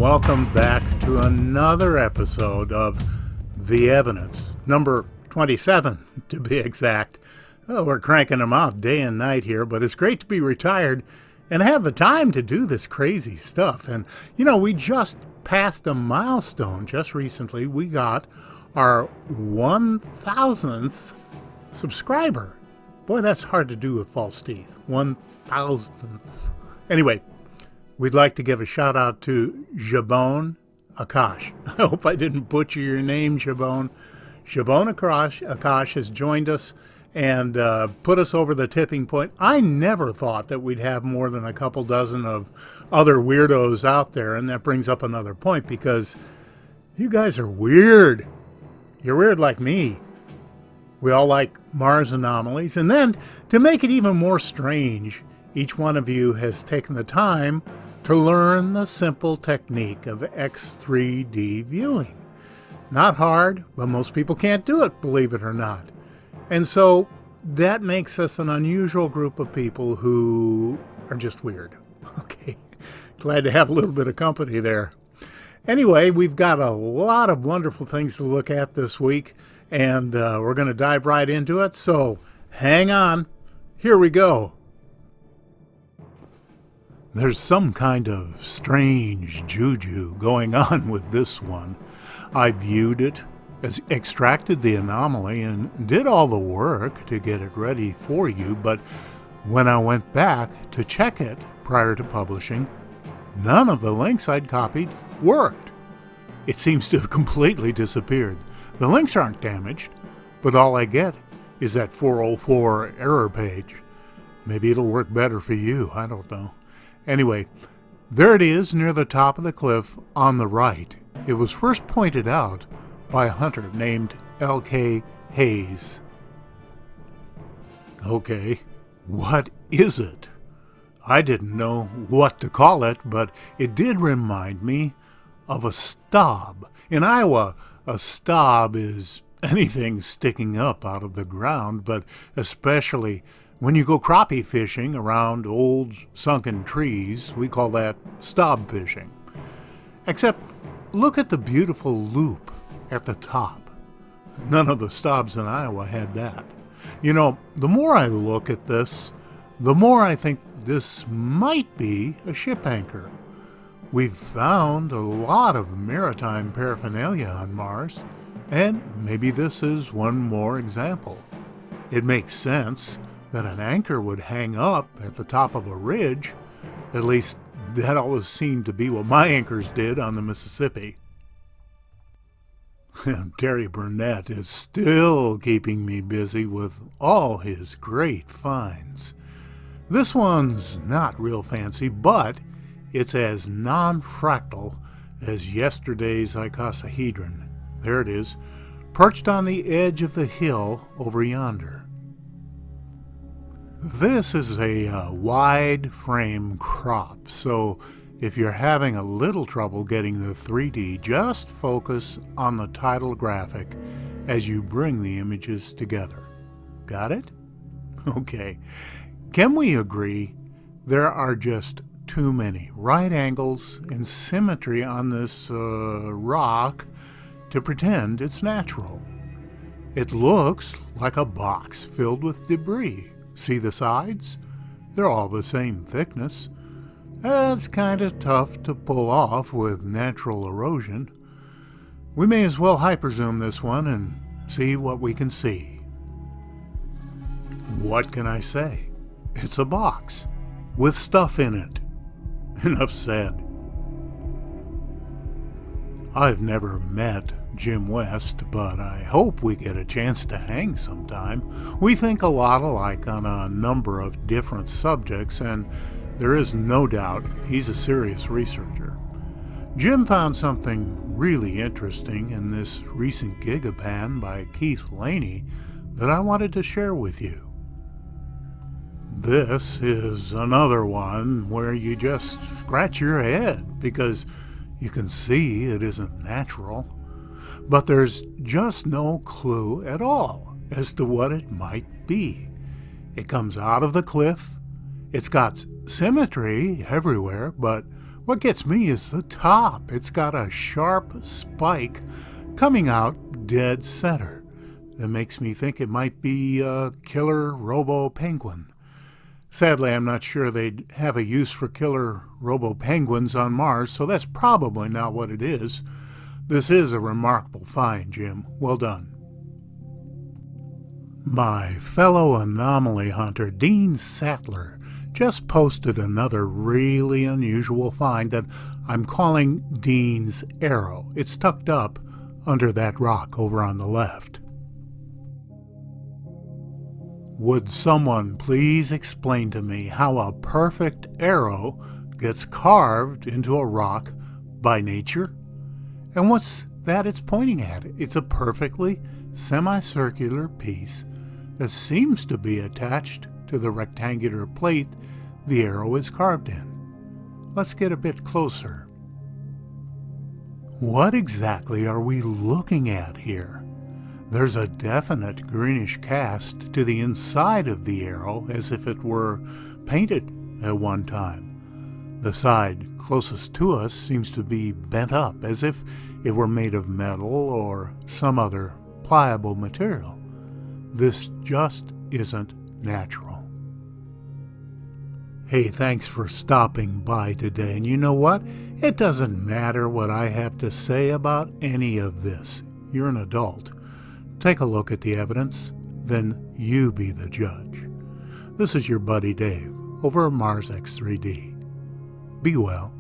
welcome back to another episode of The Evidence, number 27 to be exact. Oh, we're cranking them out day and night here, but it's great to be retired and have the time to do this crazy stuff. And, we just passed a milestone just recently. We got our 1,000th subscriber. Boy, that's hard to do with false teeth. 1,000th. Anyway, we'd like to give a shout out to Jabon Akash. I hope I didn't butcher your name, Jabon. Jabon Akash has joined us and put us over the tipping point. I never thought that we'd have more than a couple dozen of other weirdos out there, and that brings up another point because you guys are weird. You're weird like me. We all like Mars anomalies. And then, to make it even more strange, each one of you has taken the time to learn the simple technique of X3D viewing. Not hard, but most people can't do it, believe it or not. And so that makes us an unusual group of people who are just weird. Okay, glad to have a little bit of company there. Anyway, we've got a lot of wonderful things to look at this week, and we're going to dive right into it. So hang on. Here we go. There's some kind of strange juju going on with this one. I viewed it, extracted the anomaly, and did all the work to get it ready for you, but when I went back to check it prior to publishing, none of the links I'd copied worked. It seems to have completely disappeared. The links aren't damaged, but all I get is that 404 error page. Maybe it'll work better for you, I don't know. Anyway, there it is near the top of the cliff on the right. It was first pointed out by a hunter named L.K. Hayes. Okay, what is it? I didn't know what to call it, but it did remind me of a stob. In Iowa, a stob is anything sticking up out of the ground, but especially when you go crappie fishing around old sunken trees, we call that stob fishing. Except, look at the beautiful loop at the top. None of the stobs in Iowa had that. The more I look at this, the more I think this might be a ship anchor. We've found a lot of maritime paraphernalia on Mars, and maybe this is one more example. It makes sense that an anchor would hang up at the top of a ridge. At least that always seemed to be what my anchors did on the Mississippi. Terry Burnett is still keeping me busy with all his great finds. This one's not real fancy, but it's as non-fractal as yesterday's icosahedron. There it is, perched on the edge of the hill over yonder. This is a wide frame crop, so if you're having a little trouble getting the 3D, just focus on the title graphic as you bring the images together. Got it? Okay. Can we agree there are just too many right angles and symmetry on this rock to pretend it's natural? It looks like a box filled with debris. See the sides? They're all the same thickness. That's kind of tough to pull off with natural erosion. We may as well hyperzoom this one and see what we can see. What can I say? It's a box with stuff in it. Enough said. I've never met Jim West, but I hope we get a chance to hang sometime. We think a lot alike on a number of different subjects, and there is no doubt he's a serious researcher. Jim found something really interesting in this recent gigapan by Keith Laney that I wanted to share with you. This is another one where you just scratch your head because you can see it isn't natural, but there's just no clue at all as to what it might be. It comes out of the cliff. It's got symmetry everywhere, but What gets me is the top. It's got a sharp spike coming out dead center. That makes me think it might be a killer robo-penguin. Sadly, I'm not sure they'd have a use for killer robo-penguins on Mars, so that's probably not what it is. This is a remarkable find, Jim. Well done. My fellow anomaly hunter, Dean Sattler, just posted another really unusual find that I'm calling Dean's Arrow. It's tucked up under that rock over on the left. Would someone please explain to me how a perfect arrow gets carved into a rock by nature? And what's that it's pointing at? It's a perfectly semicircular piece that seems to be attached to the rectangular plate the arrow is carved in. Let's get a bit closer. What exactly are we looking at here? There's a definite greenish cast to the inside of the arrow, as if it were painted at one time. The side closest to us seems to be bent up, as if it were made of metal or some other pliable material. This just isn't natural. Hey, thanks for stopping by today. And you know what? It doesn't matter what I have to say about any of this. You're an adult. Take a look at the evidence, then you be the judge. This is your buddy Dave over at Mars X3D. Be well.